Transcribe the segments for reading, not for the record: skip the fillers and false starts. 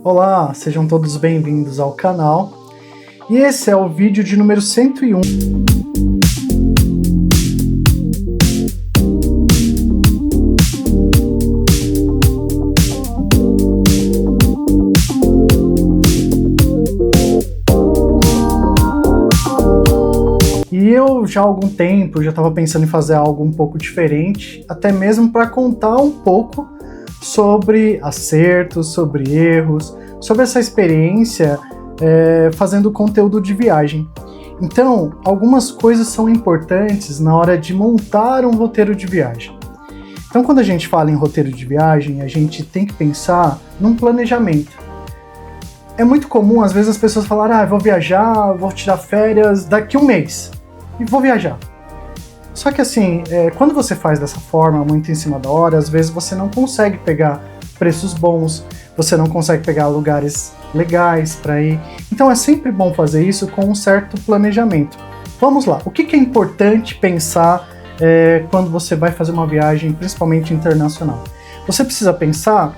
Olá, sejam todos bem-vindos ao canal. E esse é o vídeo de número 101. E eu já há algum tempo já estava pensando em fazer algo um pouco diferente, até mesmo para contar um pouco sobre acertos, sobre erros, sobre essa experiência fazendo conteúdo de viagem. Então, algumas coisas são importantes na hora de montar um roteiro de viagem. Então, quando a gente fala em roteiro de viagem, a gente tem que pensar num planejamento. É muito comum, às vezes, as pessoas falarem: vou viajar, vou tirar férias daqui a um mês e vou viajar. Só que assim, quando você faz dessa forma, muito em cima da hora, às vezes você não consegue pegar preços bons, você não consegue pegar lugares legais para ir. Então é sempre bom fazer isso com um certo planejamento. Vamos lá, o que é importante pensar quando você vai fazer uma viagem, principalmente internacional? Você precisa pensar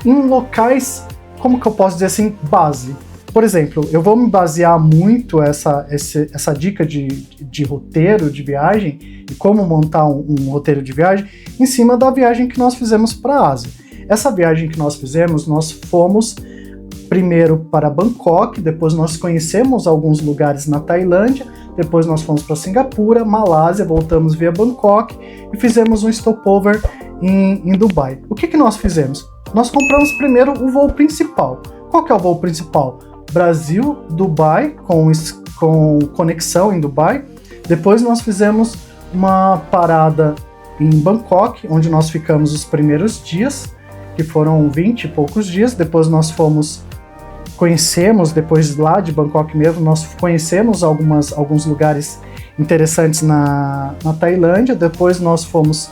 em locais, como que eu posso dizer assim, base. Por exemplo, eu vou me basear muito essa dica de roteiro de viagem e como montar um roteiro de viagem em cima da viagem que nós fizemos para a Ásia. Essa viagem que nós fizemos, nós fomos primeiro para Bangkok, depois nós conhecemos alguns lugares na Tailândia, depois nós fomos para Singapura, Malásia, voltamos via Bangkok e fizemos um stopover em Dubai. O que nós fizemos? Nós compramos primeiro o voo principal. Qual que é o voo principal? Brasil, Dubai, com conexão em Dubai. Depois nós fizemos uma parada em Bangkok, onde nós ficamos os primeiros dias, que foram 20 e poucos dias. Depois nós conhecemos, depois lá de Bangkok mesmo, nós conhecemos alguns lugares interessantes na Tailândia. Depois nós fomos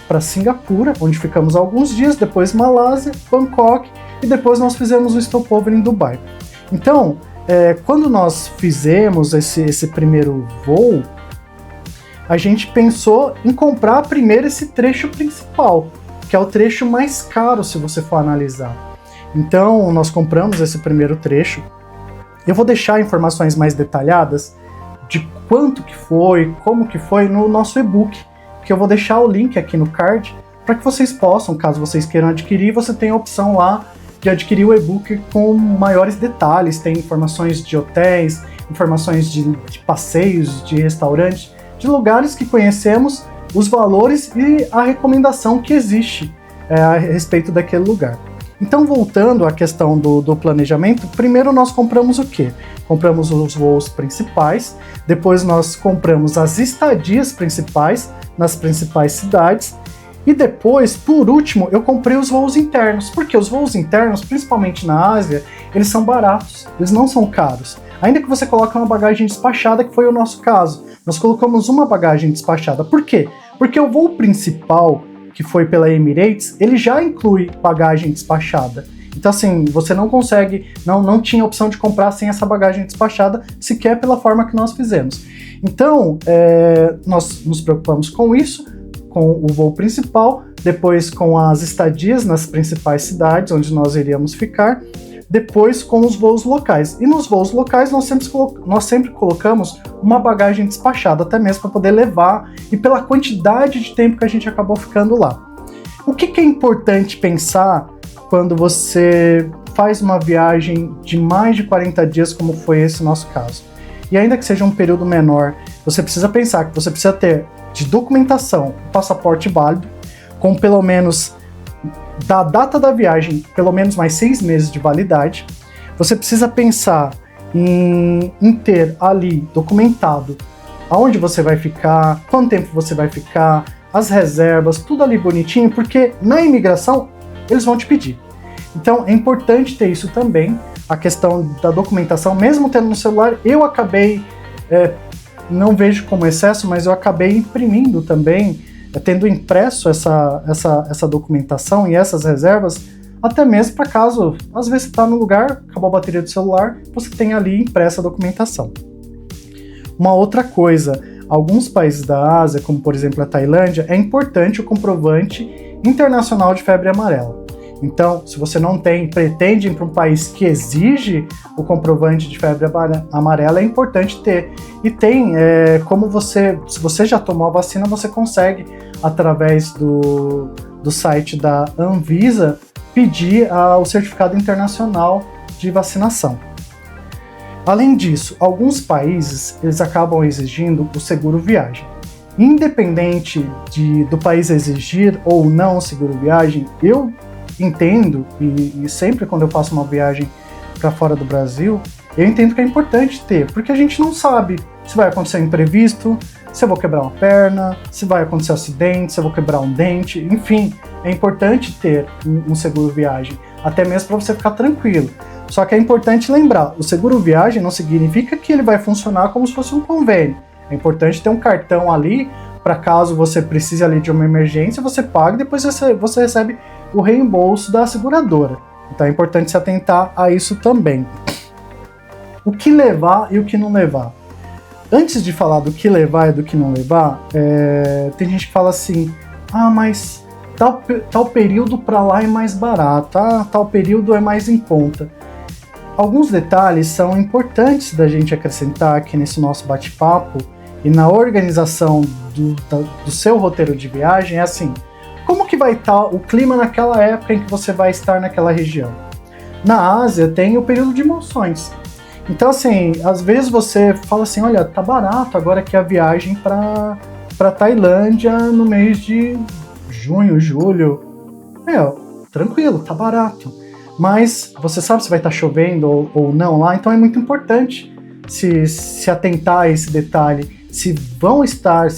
para Singapura, onde ficamos alguns dias. Depois Malásia, Bangkok, e depois nós fizemos o stopover em Dubai. Então, quando nós fizemos esse primeiro voo, a gente pensou em comprar primeiro esse trecho principal, que é o trecho mais caro se você for analisar. Então, nós compramos esse primeiro trecho. Eu vou deixar informações mais detalhadas de quanto que foi, como que foi no nosso e-book, que eu vou deixar o link aqui no card para que vocês possam, caso vocês queiram adquirir, você tem a opção lá de adquirir o e-book com maiores detalhes. Tem informações de hotéis, informações de passeios, de restaurantes, de lugares que conhecemos, os valores e a recomendação que existe a respeito daquele lugar. Então, voltando à questão do planejamento, primeiro nós compramos o quê? Compramos os voos principais, depois nós compramos as estadias principais nas principais cidades, e depois, por último, eu comprei os voos internos, porque os voos internos, principalmente na Ásia, eles são baratos, eles não são caros. Ainda que você coloque uma bagagem despachada, que foi o nosso caso. Nós colocamos uma bagagem despachada. Por quê? Porque o voo principal, que foi pela Emirates, ele já inclui bagagem despachada. Então assim, você não consegue, não tinha opção de comprar sem essa bagagem despachada, sequer pela forma que nós fizemos. Então, nós nos preocupamos com isso, com o voo principal, depois com as estadias nas principais cidades onde nós iríamos ficar, depois com os voos locais. E nos voos locais nós sempre colocamos uma bagagem despachada, até mesmo para poder levar, e pela quantidade de tempo que a gente acabou ficando lá. O que é importante pensar quando você faz uma viagem de mais de 40 dias, como foi esse nosso caso? E ainda que seja um período menor, você precisa pensar que você precisa ter de documentação, passaporte válido, com pelo menos, da data da viagem, pelo menos mais 6 meses de validade. Você precisa pensar em ter ali documentado aonde você vai ficar, quanto tempo você vai ficar, as reservas, tudo ali bonitinho, porque na imigração eles vão te pedir. Então é importante ter isso também, a questão da documentação, mesmo tendo no celular. Eu acabei, não vejo como excesso, mas eu acabei imprimindo também, tendo impresso essa documentação e essas reservas, até mesmo para caso, às vezes você está no lugar, acabou a bateria do celular, você tem ali impressa a documentação. Uma outra coisa, alguns países da Ásia, como por exemplo a Tailândia, é importante o comprovante internacional de febre amarela. Então, se você não tem, pretende ir para um país que exige o comprovante de febre amarela, é importante ter. E tem, se você já tomou a vacina, você consegue, através do site da Anvisa, pedir o certificado internacional de vacinação. Além disso, alguns países eles acabam exigindo o seguro viagem. Independente do país exigir ou não o seguro viagem, eu entendo, e sempre quando eu faço uma viagem para fora do Brasil, eu entendo que é importante ter, porque a gente não sabe se vai acontecer um imprevisto, se eu vou quebrar uma perna, se vai acontecer um acidente, se eu vou quebrar um dente, enfim, é importante ter um seguro viagem, até mesmo para você ficar tranquilo. Só que é importante lembrar, o seguro viagem não significa que ele vai funcionar como se fosse um convênio. É importante ter um cartão ali, para caso você precise ali de uma emergência, você paga e depois você recebe o reembolso da seguradora. Então é importante se atentar a isso também. O que levar e o que não levar. Antes de falar do que levar e do que não levar, tem gente que fala assim, mas tal período para lá é mais barato, tal período é mais em conta. Alguns detalhes são importantes da gente acrescentar aqui nesse nosso bate-papo e na organização do seu roteiro de viagem é assim, como que vai estar o clima naquela época em que você vai estar naquela região? Na Ásia tem o período de monções. Então assim, às vezes você fala assim, olha, tá barato agora que a viagem para Tailândia no mês de junho, julho. Tranquilo, tá barato. Mas você sabe se vai estar chovendo ou não lá, então é muito importante se atentar a esse detalhe, se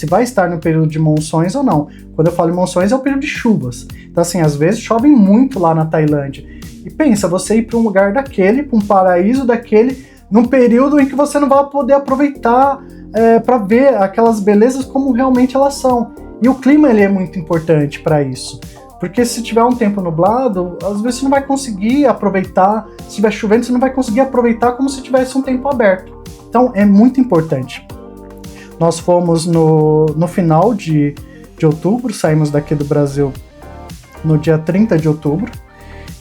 vai estar no período de monções ou não. Quando eu falo de monções, é o período de chuvas. Então assim, às vezes chove muito lá na Tailândia. E pensa, você ir para um lugar daquele, para um paraíso daquele, num período em que você não vai poder aproveitar para ver aquelas belezas como realmente elas são. E o clima ele é muito importante para isso. Porque se tiver um tempo nublado, às vezes você não vai conseguir aproveitar. Se estiver chovendo, você não vai conseguir aproveitar como se tivesse um tempo aberto. Então é muito importante. Nós fomos no final de outubro, saímos daqui do Brasil no dia 30 de outubro.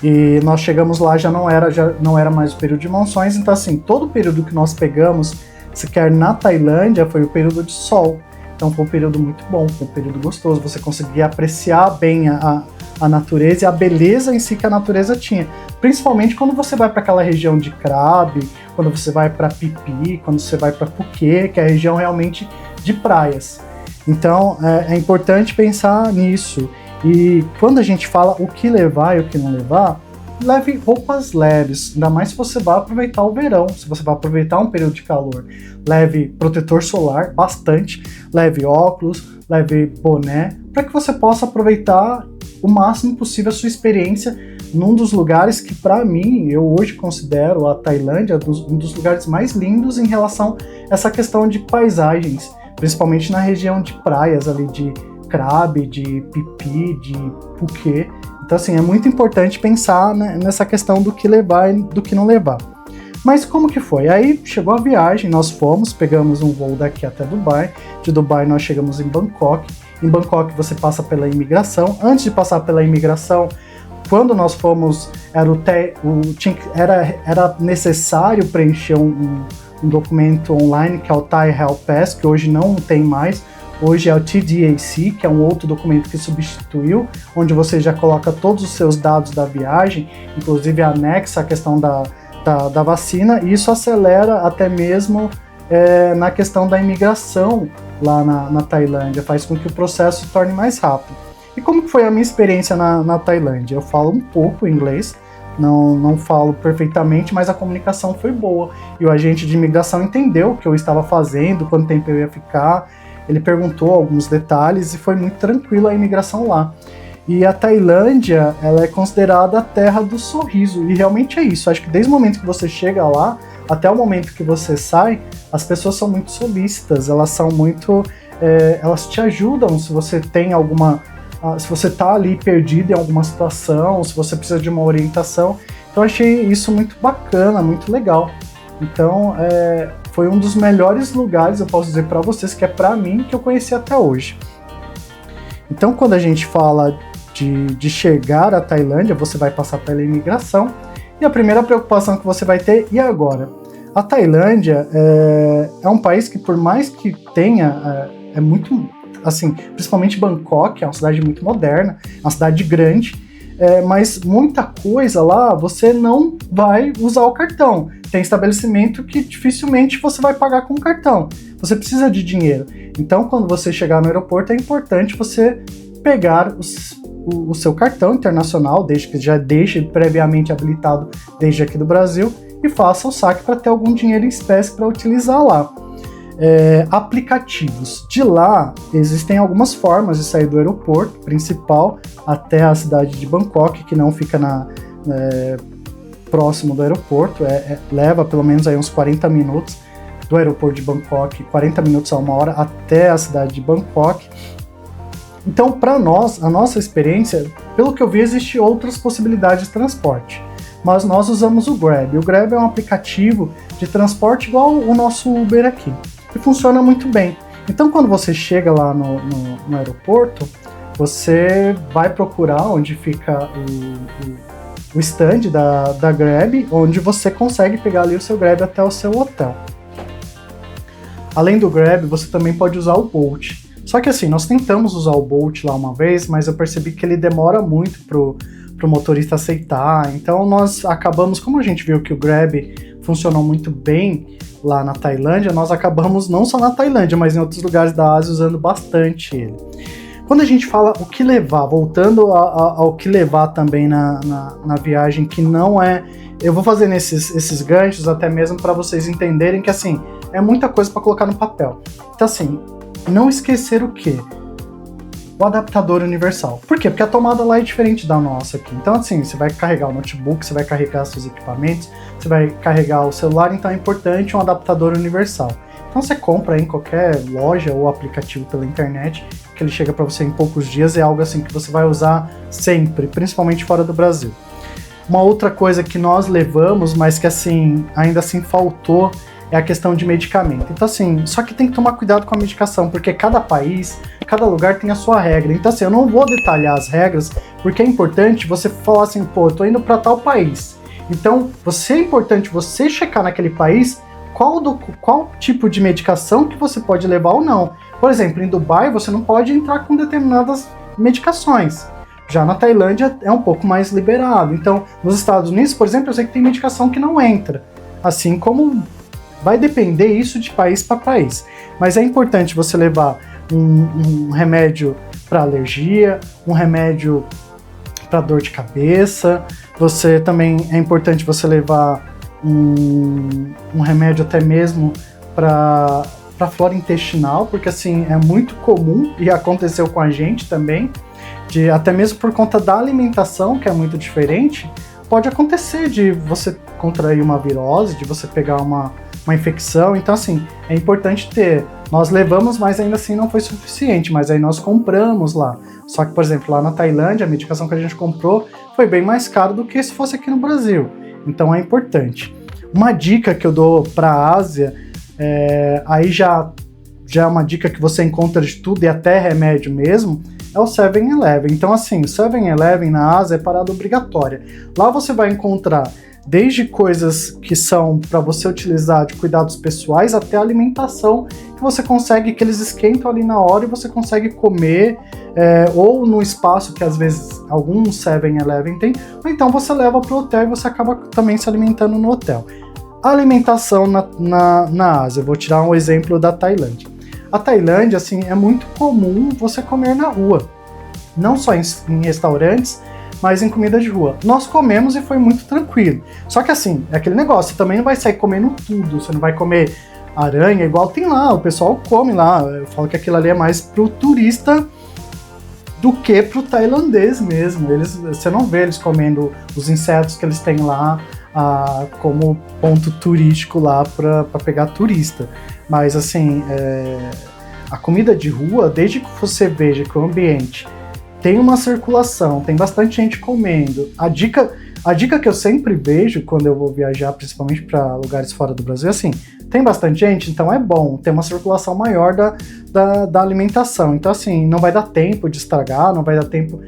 E nós chegamos lá, já não era mais o período de monções. Então assim, todo o período que nós pegamos, sequer na Tailândia, foi o período de sol. Então foi um período muito bom, foi um período gostoso, você conseguia apreciar bem a natureza e a beleza em si que a natureza tinha. Principalmente quando você vai para aquela região de Krabi, quando você vai para Phi Phi, quando você vai para Phuket, que é a região realmente de praias. Então é importante pensar nisso. E quando a gente fala o que levar e o que não levar, leve roupas leves, ainda mais se você vai aproveitar o verão, se você vai aproveitar um período de calor. Leve protetor solar, bastante, leve óculos, leve boné, para que você possa aproveitar o máximo possível a sua experiência num dos lugares que, para mim, eu hoje considero a Tailândia um dos lugares mais lindos em relação a essa questão de paisagens, principalmente na região de praias ali de Krabi, de Phi Phi, de Phuket. Então, assim, é muito importante pensar nessa questão do que levar e do que não levar. Mas como que foi? Aí chegou a viagem, nós pegamos um voo daqui até Dubai. De Dubai nós chegamos em Bangkok. Em Bangkok você passa pela imigração. Antes de passar pela imigração, quando nós fomos, era necessário preencher um documento online, que é o Thai Health Pass, que hoje não tem mais. Hoje é o TDAC, que é um outro documento que substituiu, onde você já coloca todos os seus dados da viagem, inclusive anexa a questão da vacina, e isso acelera até mesmo na questão da imigração lá na Tailândia, faz com que o processo se torne mais rápido. E como foi a minha experiência na Tailândia? Eu falo um pouco inglês, não falo perfeitamente, mas a comunicação foi boa, e o agente de imigração entendeu o que eu estava fazendo, quanto tempo eu ia ficar. Ele perguntou alguns detalhes e foi muito tranquilo a imigração lá. E a Tailândia, ela é considerada a terra do sorriso, e realmente é isso. Acho que desde o momento que você chega lá, até o momento que você sai, as pessoas são muito solícitas, elas são muito... elas te ajudam se você tem se você tá ali perdido em alguma situação, se você precisa de uma orientação. Então eu achei isso muito bacana, muito legal. Então, foi um dos melhores lugares, eu posso dizer para vocês, que é para mim, que eu conheci até hoje. Então, quando a gente fala de chegar à Tailândia, você vai passar pela imigração, e a primeira preocupação que você vai ter, e agora? A Tailândia é um país que, por mais que tenha, é muito, assim, principalmente Bangkok, é uma cidade muito moderna, é uma cidade grande, mas muita coisa lá você não vai usar o cartão. Tem estabelecimento que dificilmente você vai pagar com cartão. Você precisa de dinheiro. Então, quando você chegar no aeroporto, é importante você pegar o seu cartão internacional, desde que já deixe previamente habilitado desde aqui do Brasil, e faça o saque para ter algum dinheiro em espécie para utilizar lá. Aplicativos. De lá, existem algumas formas de sair do aeroporto principal até a cidade de Bangkok, que não fica próximo do aeroporto, leva pelo menos aí uns 40 minutos do aeroporto de Bangkok, 40 minutos a 1 hora até a cidade de Bangkok. Então, para nós, a nossa experiência, pelo que eu vi, existem outras possibilidades de transporte, mas nós usamos o Grab. O Grab é um aplicativo de transporte igual o nosso Uber aqui, que funciona muito bem. Então, quando você chega lá no aeroporto, você vai procurar onde fica o stand da Grab, onde você consegue pegar ali o seu Grab até o seu hotel. Além do Grab, você também pode usar o Bolt. Só que assim, nós tentamos usar o Bolt lá uma vez, mas eu percebi que ele demora muito pro motorista aceitar. Então nós acabamos, como a gente viu que o Grab funcionou muito bem lá na Tailândia, nós acabamos não só na Tailândia, mas em outros lugares da Ásia usando bastante ele. Quando a gente fala o que levar, voltando ao que levar também na viagem, que não é... Eu vou fazendo esses ganchos até mesmo para vocês entenderem que assim, é muita coisa para colocar no papel. Então assim, não esquecer o quê? O adaptador universal. Por quê? Porque a tomada lá é diferente da nossa aqui. Então assim, você vai carregar o notebook, você vai carregar seus equipamentos, você vai carregar o celular, então é importante um adaptador universal. Então você compra em qualquer loja ou aplicativo pela internet, que ele chega para você em poucos dias, é algo assim que você vai usar sempre, principalmente fora do Brasil. Uma outra coisa que nós levamos, mas que assim, ainda assim faltou, é a questão de medicamento. Então assim, só que tem que tomar cuidado com a medicação, porque cada país, cada lugar tem a sua regra. Então assim, eu não vou detalhar as regras, porque é importante você falar assim, pô, eu tô indo para tal país. Então, é importante você checar naquele país qual tipo de medicação que você pode levar ou não. Por exemplo, em Dubai você não pode entrar com determinadas medicações. Já na Tailândia é um pouco mais liberado. Então, nos Estados Unidos, por exemplo, eu sei que tem medicação que não entra. Assim como vai depender isso de país para país. Mas é importante você levar um remédio para alergia, um remédio para dor de cabeça. É importante você levar um remédio até mesmo para flora intestinal, porque assim, é muito comum, e aconteceu com a gente também, até mesmo por conta da alimentação, que é muito diferente, pode acontecer de você contrair uma virose, de você pegar uma infecção. Então assim, é importante ter. Nós levamos, mas ainda assim não foi suficiente, mas aí nós compramos lá. Só que, por exemplo, lá na Tailândia, a medicação que a gente comprou foi bem mais caro do que se fosse aqui no Brasil. Então é importante. Uma dica que eu dou para a Ásia, aí já é uma dica que você encontra de tudo e até remédio mesmo, é o 7-Eleven. Então assim, o 7-Eleven na Ásia é parada obrigatória. Lá você vai encontrar desde coisas que são para você utilizar de cuidados pessoais até alimentação que você consegue, que eles esquentam ali na hora e você consegue comer, ou no espaço que às vezes alguns 7-Eleven tem, ou então você leva para o hotel e você acaba também se alimentando no hotel. A alimentação na Ásia, eu vou tirar um exemplo da Tailândia. A Tailândia, assim, é muito comum você comer na rua, não só em restaurantes, mas em comida de rua. Nós comemos e foi muito tranquilo. Só que assim, é aquele negócio, você também não vai sair comendo tudo, você não vai comer aranha, igual tem lá, o pessoal come lá. Eu falo que aquilo ali é mais pro turista do que pro tailandês mesmo. Você não vê eles comendo os insetos que eles têm lá como ponto turístico lá para pegar turista. Mas assim, a comida de rua, desde que você veja que o ambiente tem uma circulação, tem bastante gente comendo. A dica que eu sempre vejo quando eu vou viajar, principalmente para lugares fora do Brasil, é assim, tem bastante gente, então é bom ter uma circulação maior da alimentação. Então assim, não vai dar tempo de estragar, não vai dar tempo...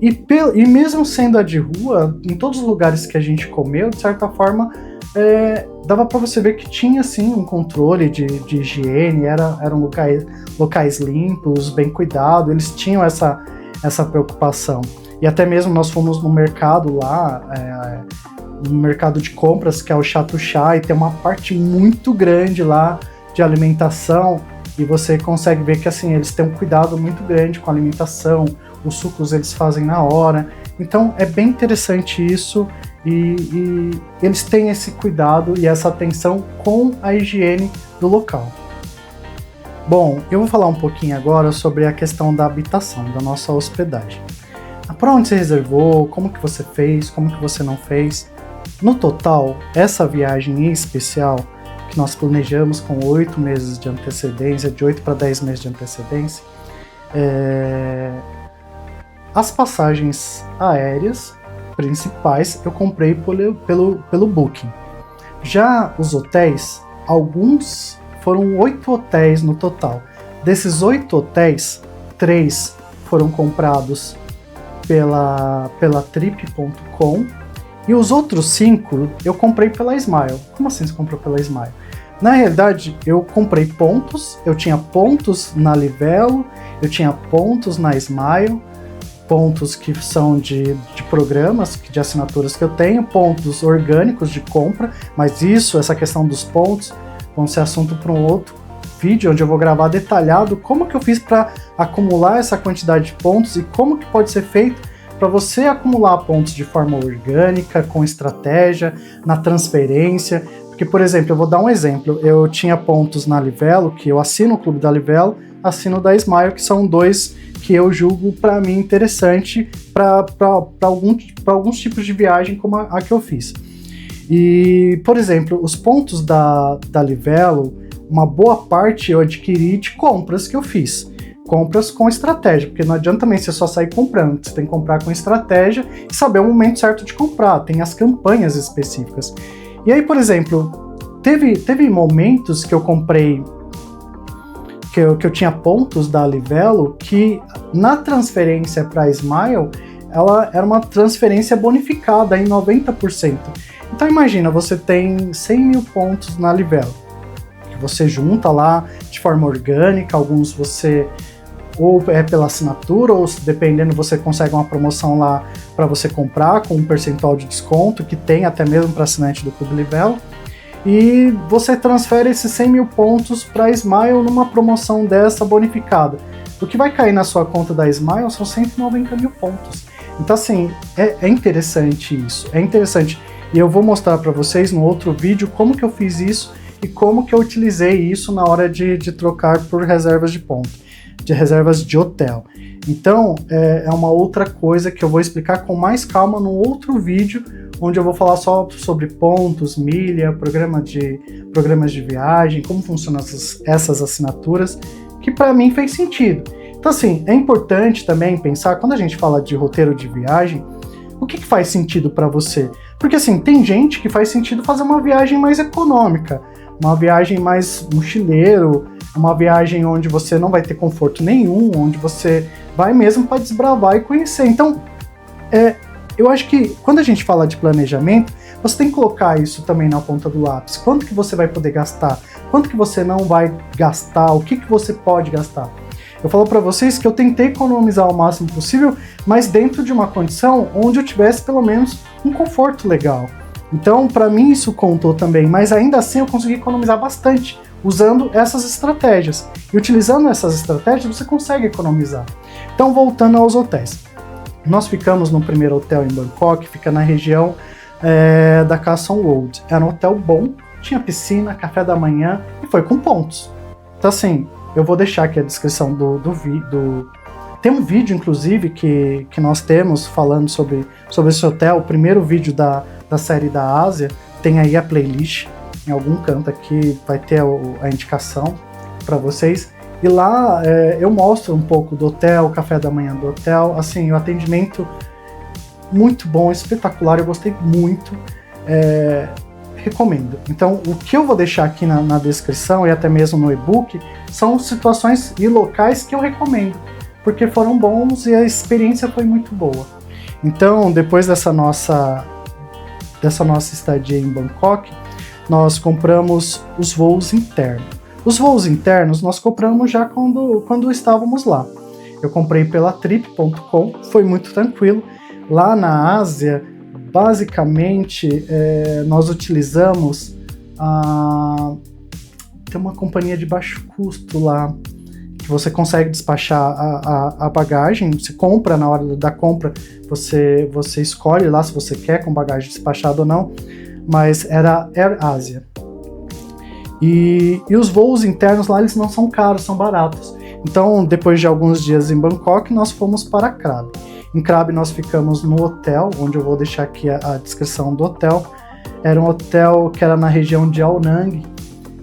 E mesmo sendo a de rua, em todos os lugares que a gente comeu, de certa forma, dava para você ver que tinha sim um controle de higiene, eram locais limpos, bem cuidados, eles tinham essa preocupação. E até mesmo nós fomos no mercado lá, no mercado de compras, que é o Chatuchá, e tem uma parte muito grande lá de alimentação, e você consegue ver que assim, eles têm um cuidado muito grande com a alimentação, os sucos eles fazem na hora, então é bem interessante isso, e eles têm esse cuidado e essa atenção com a higiene do local. Bom, eu vou falar um pouquinho agora sobre a questão da habitação, da nossa hospedagem. Para onde você reservou, como que você fez, como que você não fez. No total, essa viagem em especial, que nós planejamos com 8 meses de antecedência, de 8 para 10 meses de antecedência, as passagens aéreas principais eu comprei pelo Booking. Já os hotéis, alguns foram 8 hotéis no total. Desses 8 hotéis, 3 foram comprados pela Trip.com e os outros 5 eu comprei pela Smile. Como assim você comprou pela Smile? Na realidade, eu comprei pontos, eu tinha pontos na Livelo, eu tinha pontos na Smile, pontos que são de programas, de assinaturas que eu tenho, pontos orgânicos de compra, mas essa questão dos pontos, vão ser assunto para um outro vídeo, onde eu vou gravar detalhado como que eu fiz para acumular essa quantidade de pontos e como que pode ser feito para você acumular pontos de forma orgânica, com estratégia, na transferência. Porque, por exemplo, eu vou dar um exemplo, eu tinha pontos na Livelo, que eu assino o clube da Livelo, assino da Smile, que são 2 que eu julgo para mim interessante para alguns tipos de viagem como a que eu fiz. E, por exemplo, os pontos da Livelo, uma boa parte eu adquiri de compras que eu fiz. Compras com estratégia, porque não adianta também você só sair comprando, você tem que comprar com estratégia e saber o momento certo de comprar, tem as campanhas específicas. E aí, por exemplo, teve momentos que eu comprei, que eu tinha pontos da Livelo, que na transferência para a Smile, ela era uma transferência bonificada em 90%. Então imagina, você tem 100 mil pontos na Livelo, que você junta lá de forma orgânica, alguns você ou é pela assinatura, ou dependendo você consegue uma promoção lá para você comprar com um percentual de desconto, que tem até mesmo para assinante do Clube Livelo, e você transfere esses 100 mil pontos para a Smile numa promoção dessa bonificada. O que vai cair na sua conta da Smile são 190 mil pontos. Então assim, é interessante isso, é interessante. E eu vou mostrar para vocês no outro vídeo como que eu fiz isso e como que eu utilizei isso na hora de trocar por reservas de ponto, de reservas de hotel. Então, é uma outra coisa que eu vou explicar com mais calma no outro vídeo, onde eu vou falar só sobre pontos, milha, programas de viagem, como funcionam essas assinaturas, que para mim fez sentido. Então assim, é importante também pensar, quando a gente fala de roteiro de viagem, o que faz sentido para você? Porque assim, tem gente que faz sentido fazer uma viagem mais econômica, uma viagem mais mochileiro, uma viagem onde você não vai ter conforto nenhum, onde você vai mesmo para desbravar e conhecer. Então, eu acho que quando a gente fala de planejamento, você tem que colocar isso também na ponta do lápis. Quanto que você vai poder gastar? Quanto que você não vai gastar? O que você pode gastar? Eu falo para vocês que eu tentei economizar o máximo possível, mas dentro de uma condição onde eu tivesse pelo menos um conforto legal. Então, para mim isso contou também, mas ainda assim eu consegui economizar bastante usando essas estratégias. E utilizando essas estratégias você consegue economizar. Então, voltando aos hotéis. Nós ficamos no primeiro hotel em Bangkok, fica na região da Khao Son Road. Era um hotel bom, tinha piscina, café da manhã e foi com pontos. Então assim, eu vou deixar aqui a descrição do vídeo. Tem um vídeo, inclusive, que nós temos falando sobre esse hotel, o primeiro vídeo da série da Ásia, tem aí a playlist, em algum canto aqui vai ter a indicação para vocês. E lá eu mostro um pouco do hotel, o café da manhã do hotel, assim, o atendimento muito bom, espetacular, eu gostei muito, recomendo. Então, o que eu vou deixar aqui na descrição e até mesmo no e-book são situações e locais que eu recomendo. porque foram bons e a experiência foi muito boa. Então, depois dessa nossa estadia em Bangkok, nós compramos os voos internos. Os voos internos nós compramos já quando estávamos lá. Eu comprei pela Trip.com, foi muito tranquilo. Lá na Ásia, basicamente, nós utilizamos tem uma companhia de baixo custo lá, que você consegue despachar a bagagem, você compra, na hora da compra, você escolhe lá se você quer com bagagem despachada ou não, mas era Air Asia. E os voos internos lá, eles não são caros, são baratos. Então, depois de alguns dias em Bangkok, nós fomos para Krabi. Em Krabi nós ficamos no hotel, onde eu vou deixar aqui a descrição do hotel. Era um hotel que era na região de Ao Nang.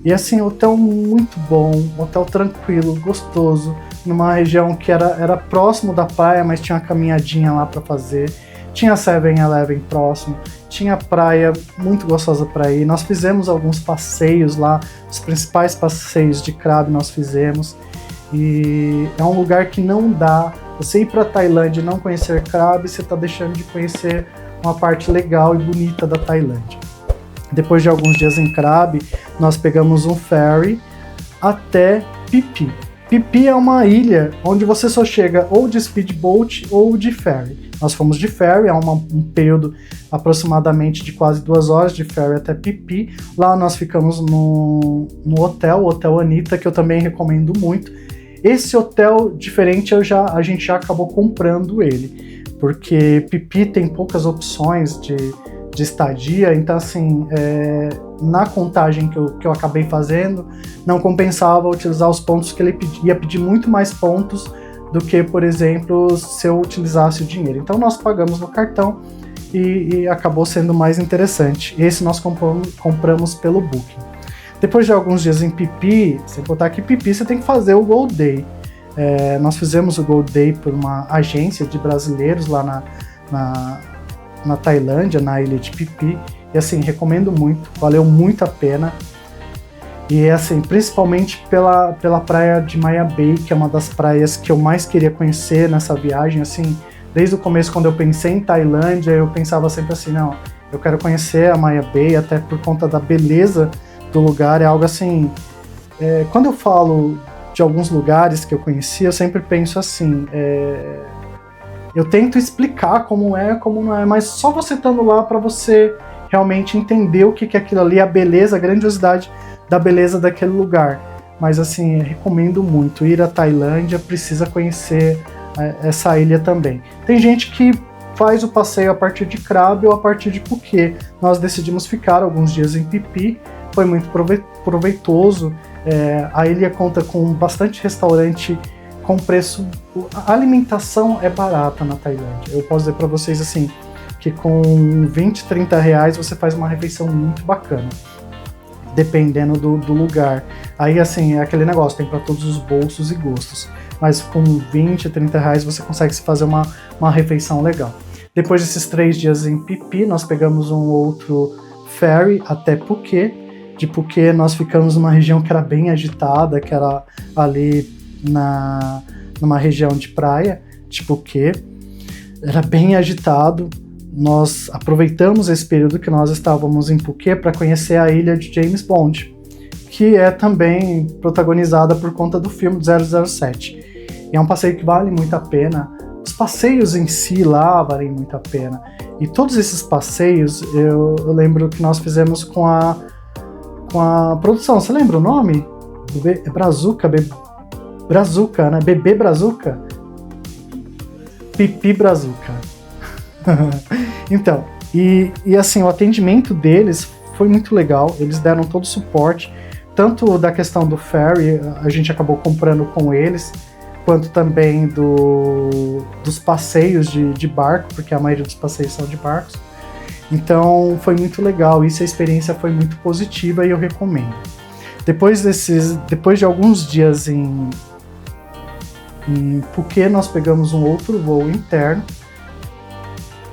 E assim, hotel muito bom, um hotel tranquilo, gostoso, numa região que era próximo da praia, mas tinha uma caminhadinha lá para fazer. Tinha 7-Eleven próximo, tinha praia muito gostosa para ir. Nós fizemos alguns passeios lá, os principais passeios de Krabi nós fizemos. E é um lugar que não dá, você ir para Tailândia e não conhecer Krabi, você está deixando de conhecer uma parte legal e bonita da Tailândia. Depois de alguns dias em Krabi, nós pegamos um ferry até Phi Phi. Phi Phi é uma ilha onde você só chega ou de speedboat ou de ferry. Nós fomos de ferry, é um período aproximadamente de quase 2 horas de ferry até Phi Phi. Lá nós ficamos no hotel, o Hotel Anita, que eu também recomendo muito. Esse hotel diferente a gente já acabou comprando ele, porque Phi Phi tem poucas opções de estadia, então assim, na contagem que eu acabei fazendo, não compensava utilizar os pontos que ele ia pedir muito mais pontos do que, por exemplo, se eu utilizasse o dinheiro. Então nós pagamos no cartão e acabou sendo mais interessante. Esse nós compramos pelo Booking. Depois de alguns dias em Phi Phi, sem contar que Phi Phi você tem que fazer o Gold Day. Nós fizemos o Gold Day por uma agência de brasileiros lá na Tailândia, na ilha de Phi Phi, e assim, recomendo muito, valeu muito a pena. E assim, principalmente pela praia de Maya Bay, que é uma das praias que eu mais queria conhecer nessa viagem. Assim, desde o começo, quando eu pensei em Tailândia, eu pensava sempre assim, não, eu quero conhecer a Maya Bay, até por conta da beleza do lugar. É algo assim, quando eu falo de alguns lugares que eu conheci, eu sempre penso assim, eu tento explicar como é, como não é, mas só você estando lá para você realmente entender o que é aquilo ali, a beleza, a grandiosidade da beleza daquele lugar. Mas assim, recomendo muito ir à Tailândia, precisa conhecer essa ilha também. Tem gente que faz o passeio a partir de Krabi ou a partir de Phuket. Nós decidimos ficar alguns dias em Phi Phi, foi muito proveitoso. A ilha conta com bastante restaurante com preço. A alimentação é barata na Tailândia. Eu posso dizer para vocês assim, que com 20, 30 reais você faz uma refeição muito bacana, dependendo do lugar. Aí assim, é aquele negócio, tem para todos os bolsos e gostos, mas com 20, 30 reais você consegue se fazer uma refeição legal. Depois desses 3 dias em Phi Phi, nós pegamos um outro ferry até Phuket. De Phuket nós ficamos numa região que era bem agitada, que era ali numa região de praia de Phuket. Era bem agitado. Nós aproveitamos esse período que nós estávamos em Phuket para conhecer a ilha de James Bond, que é também protagonizada por conta do filme 007. E é um passeio que vale muito a pena. Os passeios em si lá valem muito a pena. E todos esses passeios, eu lembro que nós fizemos com a produção. Você lembra o nome? Brazuca, né? Bebê Brazuca? Pipi Brazuca. Então, e assim, o atendimento deles foi muito legal, eles deram todo o suporte, tanto da questão do ferry, a gente acabou comprando com eles, quanto também dos passeios de barco, porque a maioria dos passeios são de barcos. Então foi muito legal, a experiência foi muito positiva e eu recomendo. Depois de alguns dias em Phuket, nós pegamos um outro voo interno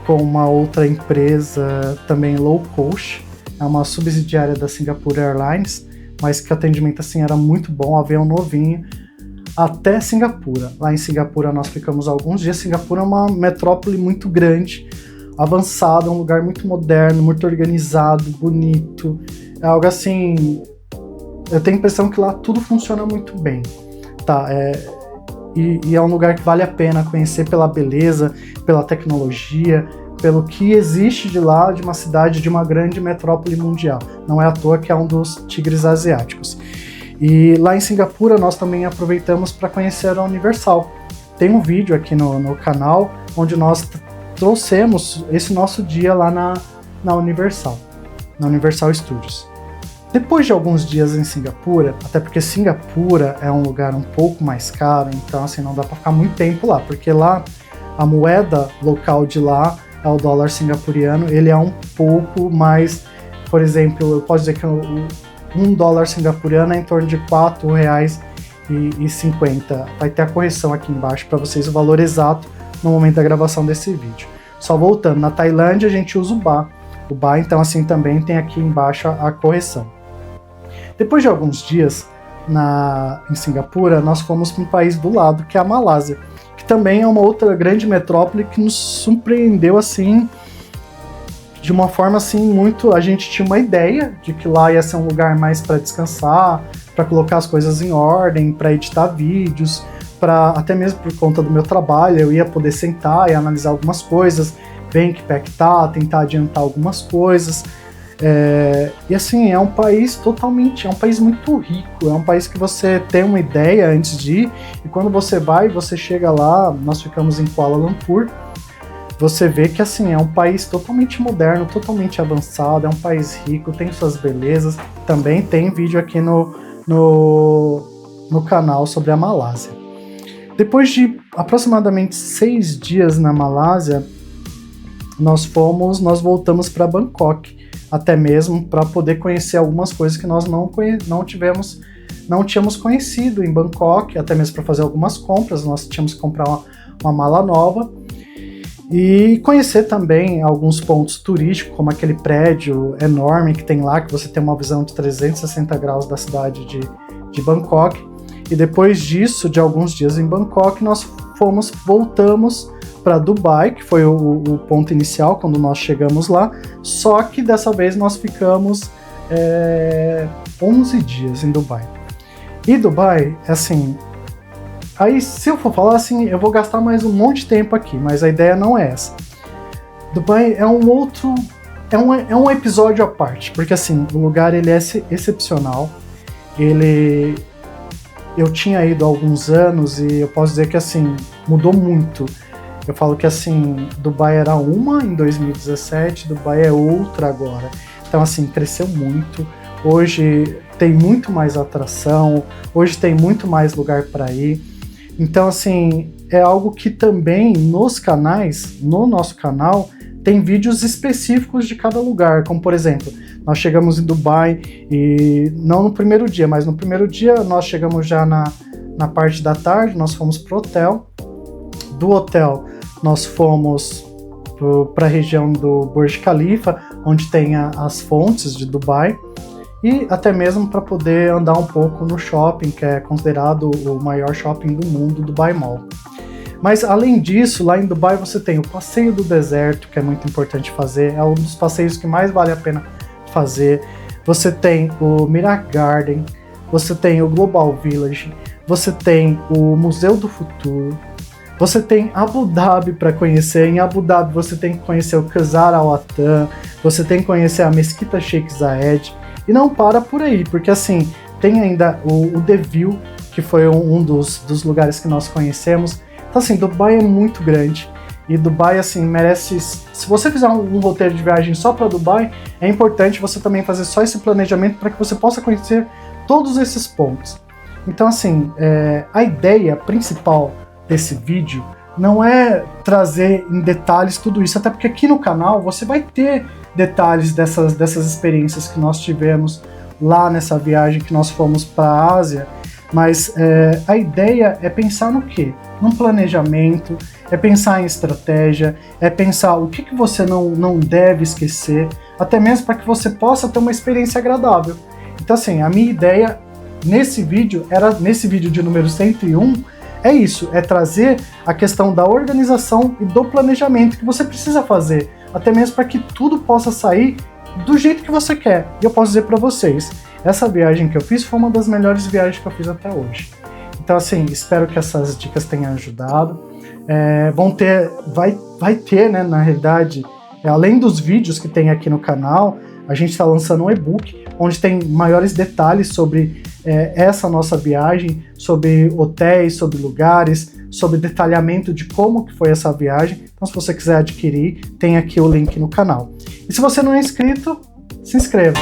com uma outra empresa também low cost, é uma subsidiária da Singapore Airlines, mas que o atendimento assim era muito bom, avião novinho. até Singapura. Lá em Singapura nós ficamos alguns dias. Singapura é uma metrópole muito grande, avançada, um lugar muito moderno, muito organizado, bonito. É algo assim, eu tenho a impressão que lá tudo funciona muito bem, tá? E é um lugar que vale a pena conhecer pela beleza, pela tecnologia, pelo que existe de lá, de uma cidade, de uma grande metrópole mundial. Não é à toa que é um dos tigres asiáticos. E lá em Singapura nós também aproveitamos para conhecer a Universal. Tem um vídeo aqui no canal onde nós trouxemos esse nosso dia lá na Universal Studios. Depois de alguns dias em Singapura, até porque Singapura é um lugar um pouco mais caro, então assim, não dá para ficar muito tempo lá, porque lá a moeda local de lá é o dólar singapuriano, ele é um pouco mais, por exemplo, eu posso dizer que um dólar singapuriano é em torno de R$4,50. Vai ter a correção aqui embaixo para vocês o valor exato no momento da gravação desse vídeo. Só voltando, na Tailândia a gente usa o baht. O baht, então assim, também tem aqui embaixo a correção. Depois de alguns dias em Singapura, nós fomos para um país do lado, que é a Malásia, que também é uma outra grande metrópole que nos surpreendeu assim, de uma forma assim muito... A gente tinha uma ideia de que lá ia ser um lugar mais para descansar, para colocar as coisas em ordem, para editar vídeos, até mesmo por conta do meu trabalho, eu ia poder sentar e analisar algumas coisas, ver em que pé que tá, tentar adiantar algumas coisas. E assim, é um país totalmente, é um país muito rico, é um país que você tem uma ideia antes de ir, e quando você vai, você chega lá, nós ficamos em Kuala Lumpur, você vê que assim, é um país totalmente moderno, totalmente avançado, é um país rico, tem suas belezas. Também tem vídeo aqui no canal sobre a Malásia. Depois de aproximadamente 6 dias na Malásia, nós voltamos para Bangkok, até mesmo para poder conhecer algumas coisas que nós não tínhamos conhecido em Bangkok, até mesmo para fazer algumas compras. Nós tínhamos que comprar uma mala nova e conhecer também alguns pontos turísticos, como aquele prédio enorme que tem lá, que você tem uma visão de 360 graus da cidade de Bangkok. E depois disso, de alguns dias em Bangkok, nós voltamos para Dubai, que foi o ponto inicial quando nós chegamos lá, só que dessa vez nós ficamos 11 dias em Dubai. E Dubai, assim, aí se eu for falar assim, eu vou gastar mais um monte de tempo aqui, mas a ideia não é essa. Dubai é um episódio à parte, porque assim, o lugar ele é excepcional, eu tinha ido há alguns anos e eu posso dizer que assim, mudou muito. Eu falo que assim, Dubai era uma em 2017, Dubai é outra agora. Então assim, cresceu muito. Hoje tem muito mais atração, hoje tem muito mais lugar para ir. Então assim, é algo que também nos canais, no nosso canal, tem vídeos específicos de cada lugar. Como por exemplo, nós chegamos em Dubai e não no primeiro dia, mas no primeiro dia nós chegamos já na parte da tarde, nós fomos pro hotel. Do hotel nós fomos para a região do Burj Khalifa, onde tem as fontes de Dubai, e até mesmo para poder andar um pouco no shopping, que é considerado o maior shopping do mundo, Dubai Mall. Mas além disso, lá em Dubai você tem o passeio do deserto, que é muito importante fazer, é um dos passeios que mais vale a pena fazer. Você tem o Mirage Garden, você tem o Global Village, você tem o Museu do Futuro, você tem Abu Dhabi para conhecer. Em Abu Dhabi você tem que conhecer o Qasr Al Watan, você tem que conhecer a Mesquita Sheikh Zayed, e não para por aí, porque assim, tem ainda o The View, que foi um dos lugares que nós conhecemos. Então assim, Dubai é muito grande, e Dubai assim, merece... Se você fizer um roteiro de viagem só para Dubai, é importante você também fazer só esse planejamento para que você possa conhecer todos esses pontos. Então assim, a ideia principal desse vídeo não é trazer em detalhes tudo isso, até porque aqui no canal você vai ter detalhes dessas experiências que nós tivemos lá nessa viagem que nós fomos para a Ásia, mas a ideia é pensar no quê? Num planejamento, é pensar em estratégia, é pensar o que você não deve esquecer, até mesmo para que você possa ter uma experiência agradável. Então assim, a minha ideia nesse vídeo de número 101, é isso, é trazer a questão da organização e do planejamento que você precisa fazer, até mesmo para que tudo possa sair do jeito que você quer. E eu posso dizer para vocês, essa viagem que eu fiz foi uma das melhores viagens que eu fiz até hoje. Então, assim, espero que essas dicas tenham ajudado. Vai ter, né, na realidade, além dos vídeos que tem aqui no canal, a gente está lançando um e-book onde tem maiores detalhes sobre essa nossa viagem, sobre hotéis, sobre lugares, sobre detalhamento de como que foi essa viagem. Então, se você quiser adquirir, tem aqui o link no canal. E se você não é inscrito, se inscreva.